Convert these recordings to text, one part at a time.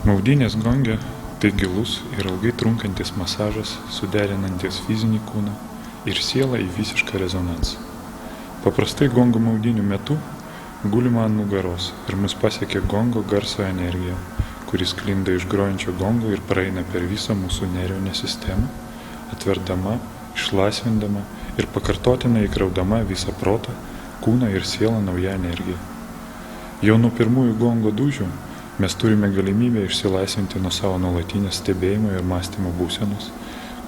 Maudynės gonge tai gilus ir ilgai trunkantis masažas, suderinantis fizinį kūną ir sielą į visišką rezonansą. Paprastai gongo maudynių metu gulima ant nugaros ir mus pasiekia gongo garso energija, kuris sklinda iš grojančio gongo ir praeina per visą mūsų nervinę sistemą, atverdama, išlaisvindama ir pakartotinai įkraudama visą protą, kūną ir sielą naują energiją. Jau nuo pirmųjų gongo dūžių mes turime galimybę išsilaisvinti nuo savo nuolatinės stebėjimo ir mąstymo būsenos,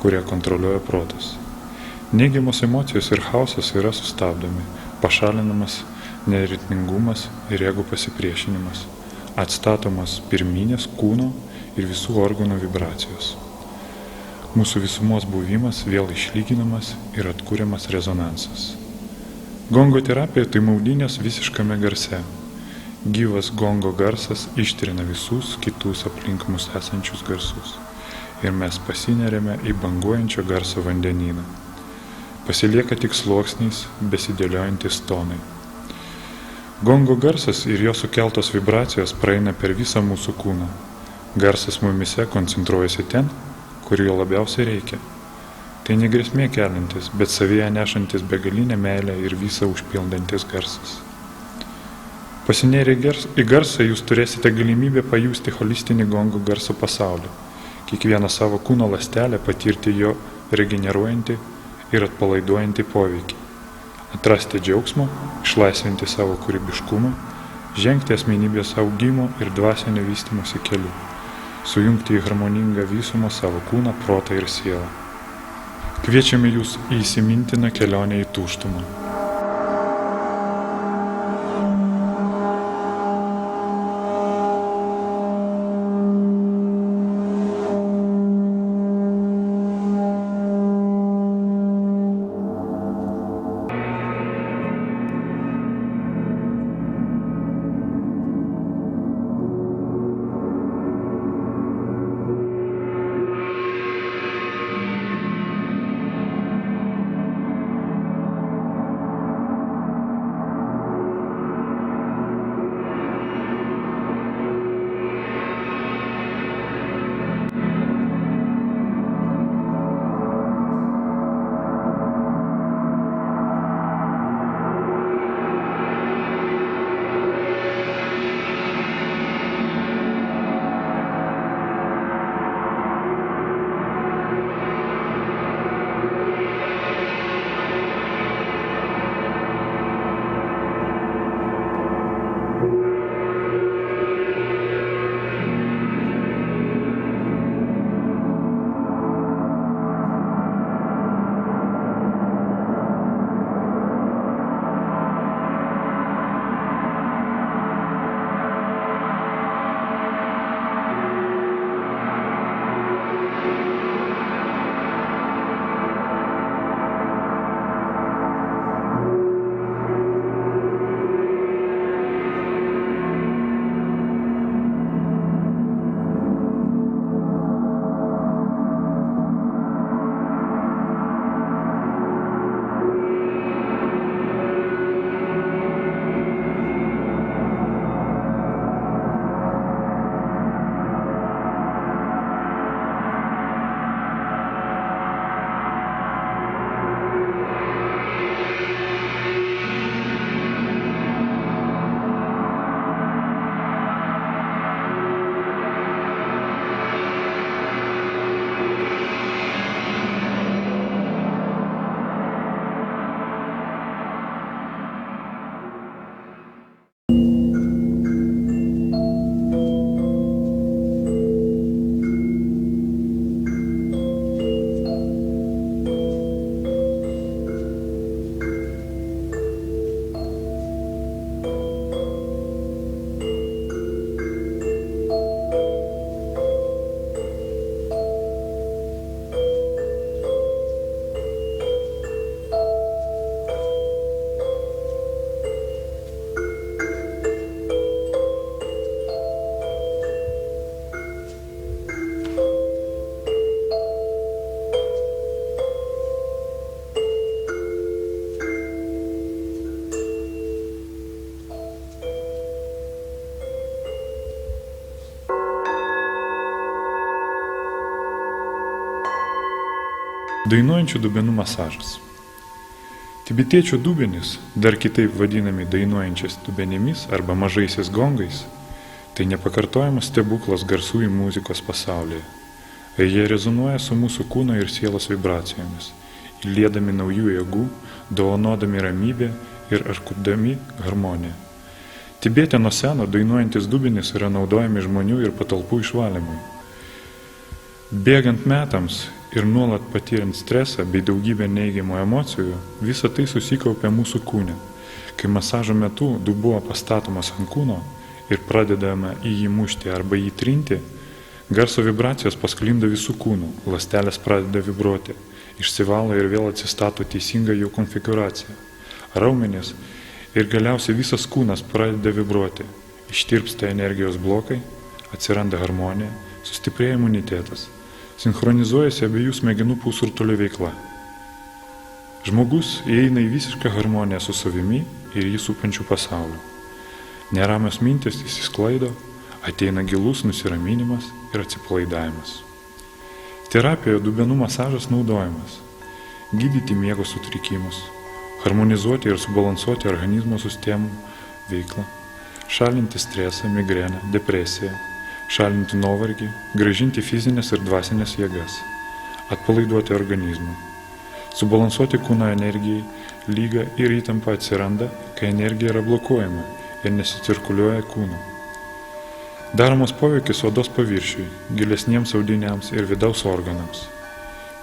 kurią kontroliuoja protas. Neigiamos emocijos ir chaosas yra sustabdomi, pašalinamas neritmingumas ir ego pasipriešinimas, atstatomas pirminės kūno ir visų organų vibracijos. Mūsų visumos buvimas vėl išlyginamas ir atkuriamas rezonansas. Gongo terapija tai maudynės visiškame garse. Gyvas gongo garsas ištrina visus kitus aplink mus esančius garsus ir mes pasineriame į banguojančio garso vandenyną. Pasilieka tik sluoksniais besidėliojantis tonai. Gongo garsas ir jo sukeltos vibracijos praeina per visą mūsų kūną. Garsas mumise koncentruojasi ten, kur jo labiausiai reikia. Tai ne grėsmė keliantis, bet savyje nešantis begalinę meilę ir visą užpildantis garsas. Pasinėrę į garsą jūs turėsite galimybę pajusti holistinį gongo garso pasaulį, kiekvieną savo kūno ląstelę patirti jo regeneruojantį ir atpalaiduojantį poveikį, atrasti džiaugsmo, išlaisvinti savo kūrybiškumą, žengti asmenybės augimo ir dvasinio vystymosi keliu, sujungti į harmoningą visumą savo kūną, protą ir sielą. Kviečiame jūs į įsimintiną kelionę į tuštumą. Dainuojančių dubenų masažas. Tibetiečių dubenys, dar kitaip vadinami dainuojančiais dubenimis arba mažaisiais gongais, tai nepakartojamas stebuklas garsų į muzikos pasaulyje. Jie rezonuoja su mūsų kūno ir sielos vibracijomis, įliedami naujų jėgų, dovanodami ramybę ir atkurdami harmoniją. Tibete nuo seno dainuojantis dubenis yra naudojami žmonių ir patalpų išvalymui. Bėgant metams ir nuolat patiriant stresą bei daugybę neigiamų emocijų, visa tai susikaupia mūsų kūne. Kai masažo metu dubuo pastatomas ant kūno ir pradedame į jį mušti arba jį trinti, garso vibracijos pasklinda visų kūnų, ląstelės pradeda vibruoti, išsivalo ir vėl atsistato teisinga jų konfiguracija. Raumenys ir galiausiai visas kūnas pradeda vibruoti, ištirpsta energijos blokai, atsiranda harmonija, sustiprėja imunitetas, sinchronizuojasi abiejų smegenų pusrutulių veikla. Žmogus įeina į visišką harmoniją su savimi ir jį supančiu pasauliu. Neramios mintis išsisklaido, ateina gilus nusiraminimas ir atsipalaidavimas. Terapijoje dubenų masažas naudojamas gydyti miego sutrikimus, harmonizuoti ir subalansuoti organizmo sistemų veiklą, šalinti stresą, migreną, depresiją, šalinti nuovargį, grąžinti fizinės ir dvasinės jėgas, atpalaiduoti organizmą, subalansuoti kūno energijai, lyga ir įtampa atsiranda, kai energija yra blokuojama ir nesicirkuliuoja kūnu. Daromas poveikis odos paviršiui, gilesniems audiniams ir vidaus organams.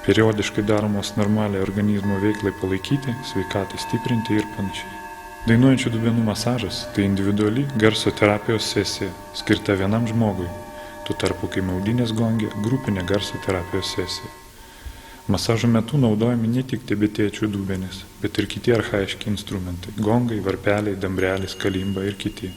Periodiškai daromos normaliai organizmo veiklai palaikyti, sveikatai stiprinti ir panašiai. Dainuojančių dubenų masažas tai individuali garso terapijos sesija, skirta vienam žmogui, tuo tarpu kai maudynės gongė grupinė garso terapijos sesija. Masažo metu naudojami ne tik tibetiečių dubenys, bet ir kiti archaiški instrumentai – gongai, varpeliai, dambrelis, kalimba ir kiti.